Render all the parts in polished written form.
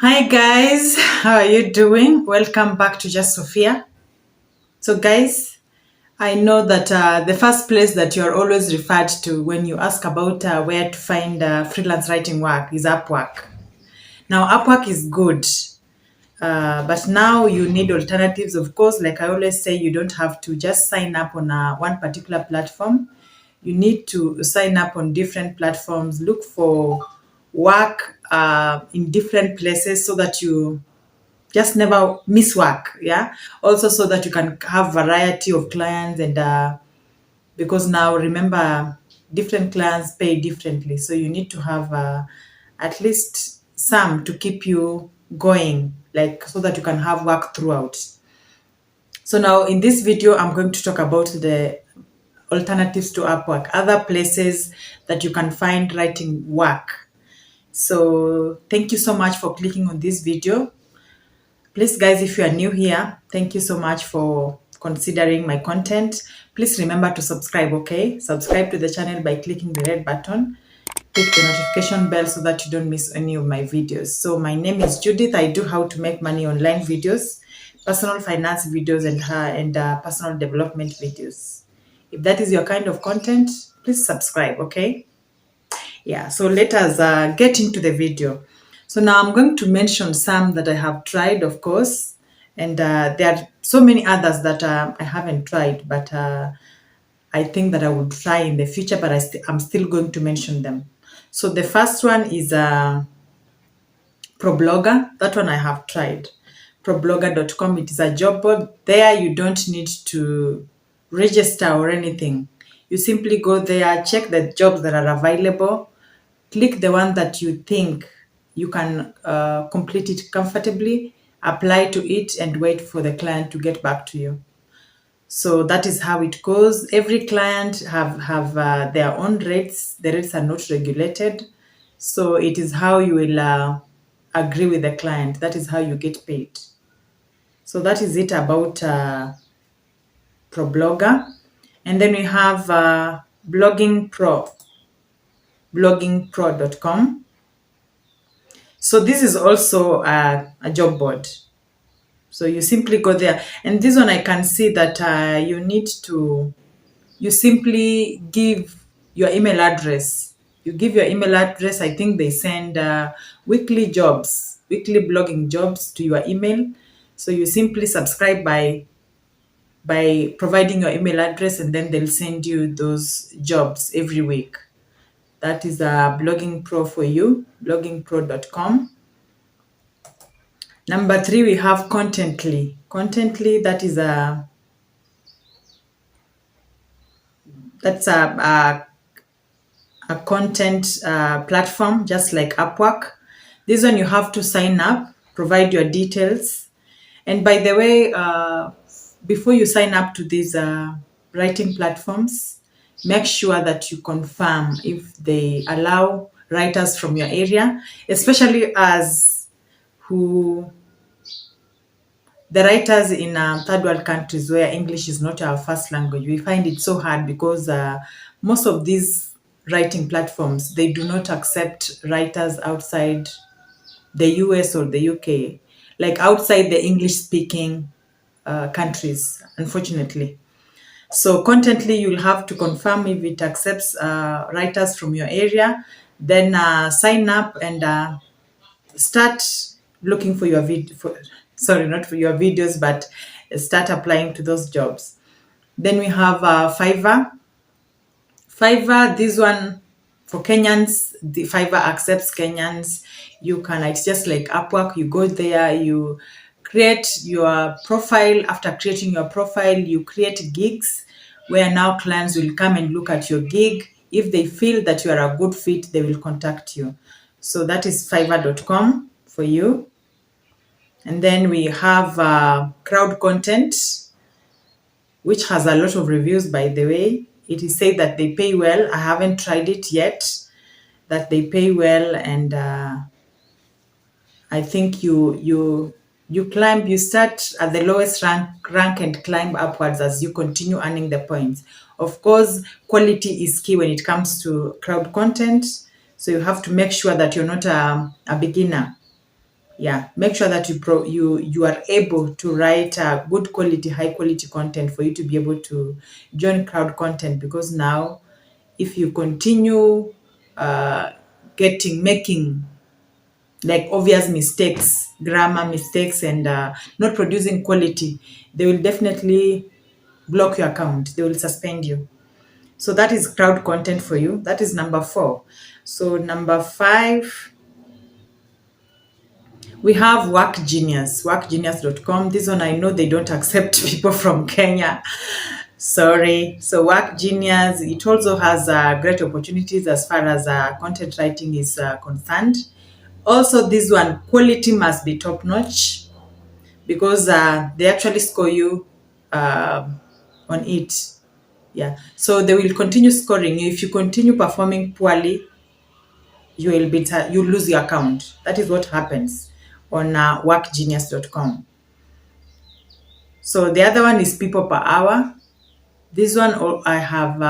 Hi guys, how are you doing? Welcome back to Just Sophia. So guys, I know that the first place that you're always referred to when you ask about where to find freelance writing work is Upwork. Now Upwork is good, but now you need alternatives. Of course, like I always say, you don't have to just sign up on one particular platform. You need to sign up on different platforms, look for work in different places so that you just never miss work. Yeah, also so that you can have variety of clients, and because now remember, different clients pay differently, so you need to have at least some to keep you going, like so that you can have work throughout. So now in this video I'm going to talk about the alternatives to Upwork, other places that you can find writing work. So thank you so much for clicking on this video. Please, guys, if you are new here, thank you so much for considering my content. Please remember to subscribe, okay? Subscribe to the channel by clicking the red button. Click the notification bell so that you don't miss any of my videos. So my name is Judith. I do how to make money online videos, personal finance videos, and personal development videos. If that is your kind of content, please subscribe, okay? Yeah, so let us get into the video. So now I'm going to mention some that I have tried, of course, and there are so many others that I haven't tried, but I think that I would try in the future, but I'm still going to mention them. So the first one is ProBlogger. That one I have tried. ProBlogger.com. It is a job board. There you don't need to register or anything. You simply go there, check the jobs that are available, click the one that you think you can complete it comfortably, apply to it, and wait for the client to get back to you. So that is how it goes. Every client have their own rates. The rates are not regulated. So it is how you will agree with the client. That is how you get paid. So that is it about ProBlogger. And then we have Blogging Pro, bloggingpro.com. So this is also a job board. So you simply go there. And this one I can see that you simply give your email address. You give your email address. I think they send weekly blogging jobs to your email. So you simply subscribe by providing your email address, and then they'll send you those jobs every week. That is a blogging pro for you, bloggingpro.com. Number 3, we have Contently. Contently, that's a content platform, just like Upwork. This one you have to sign up, provide your details. And by the way, before you sign up to these writing platforms, make sure that you confirm if they allow writers from your area, especially as who the writers in third world countries where English is not our first language. We find it so hard because most of these writing platforms, they do not accept writers outside the US or the UK, like outside the English speaking countries, unfortunately. So Contently, you'll have to confirm if it accepts writers from your area, then sign up and start looking for your sorry, not for your videos, but start applying to those jobs. Then we have Fiverr. Fiverr, this one for Kenyans, the Fiverr accepts Kenyans. You can, it's just like Upwork. You go there, you create your profile. After creating your profile, you create gigs where now clients will come and look at your gig. If they feel that you are a good fit, they will contact you. So that is fiverr.com for you. And then we have Crowd Content, which has a lot of reviews, by the way. It is said that they pay well. I haven't tried it yet, that they pay well, and I think you climb, you start at the lowest rank and climb upwards as you continue earning the points. Of course, quality is key when it comes to crowd content, so you have to make sure that you're not a beginner. Yeah, make sure that you are able to write good quality, high quality content for you to be able to join crowd content. Because now, if you continue making like obvious mistakes, grammar mistakes, and not producing quality, they will definitely block your account. They will suspend you. So that is crowd content for you. That is number 4. So number 5, we have Workgenius, workgenius.com. This one I know they don't accept people from Kenya. Sorry. So Workgenius, it also has great opportunities as far as content writing is concerned. Also, this one, quality must be top notch, because they actually score you on it. Yeah. So they will continue scoring you. If you continue performing poorly, you lose your account. That is what happens on workgenius.com. So the other one is people per hour. This one, I have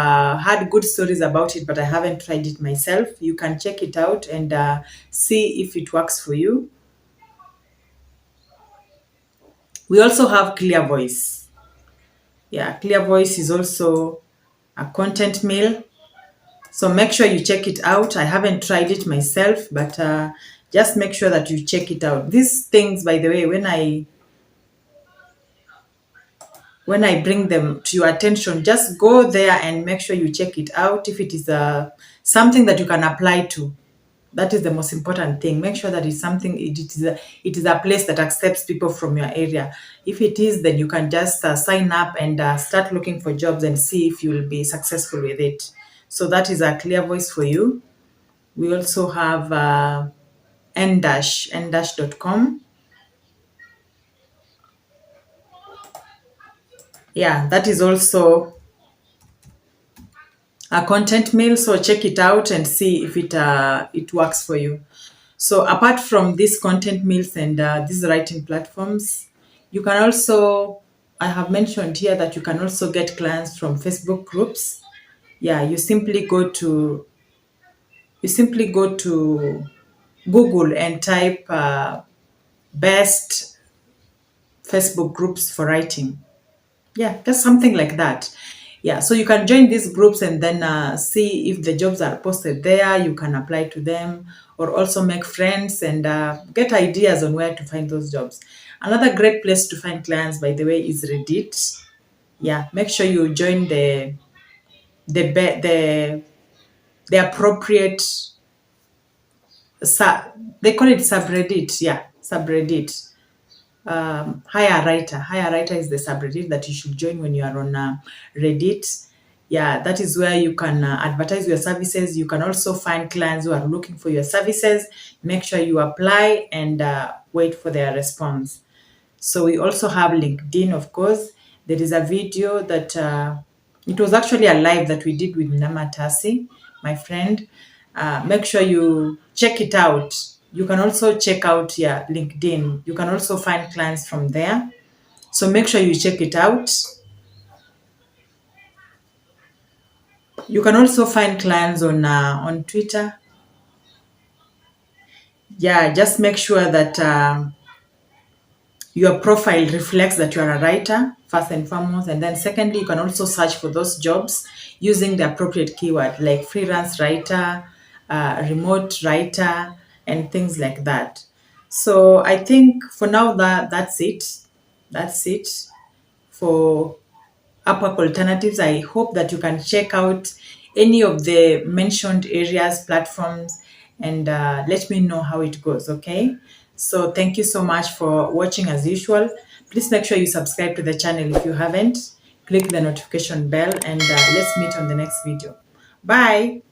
had good stories about it, but I haven't tried it myself. You can check it out and see if it works for you. We also have Clear Voice. Yeah, Clear Voice is also a content mill. So make sure you check it out. I haven't tried it myself, but just make sure that you check it out. These things, by the way, when I bring them to your attention, just go there and make sure you check it out. If it is something that you can apply to, that is the most important thing. Make sure that it's something, it is a place that accepts people from your area. If it is, then you can just sign up and start looking for jobs and see if you will be successful with it. So that is a Clear Voice for you. We also have EndDash.com. Yeah, that is also a content mill. So check it out and see if it works for you. So apart from these content mills and these writing platforms, you can also, I have mentioned here that you can also get clients from Facebook groups. Yeah, you simply go to Google and type best Facebook groups for writing. Yeah, just something like that. Yeah, so you can join these groups and then see if the jobs are posted there. You can apply to them, or also make friends and get ideas on where to find those jobs. Another great place to find clients, by the way, is Reddit. Yeah, make sure you join the appropriate they call it subreddit. Yeah, subreddit. Hire writer is the subreddit that you should join when you are on Reddit. Yeah, that is where you can advertise your services. You can also find clients who are looking for your services. Make sure you apply and wait for their response. So we also have LinkedIn, of course. There is a video that it was actually a live that we did with Namatasi, my friend. Make sure you check it out. You can also check out LinkedIn. You can also find clients from there. So make sure you check it out. You can also find clients on Twitter. Yeah, just make sure that your profile reflects that you are a writer, first and foremost. And then secondly, you can also search for those jobs using the appropriate keyword like freelance writer, remote writer, and things like that. So I think for now that's it. That's it for Upwork alternatives. I hope that you can check out any of the mentioned areas, platforms, and let me know how it goes, okay? So thank you so much for watching as usual. Please make sure you subscribe to the channel if you haven't. Click the notification bell and let's meet on the next video. Bye.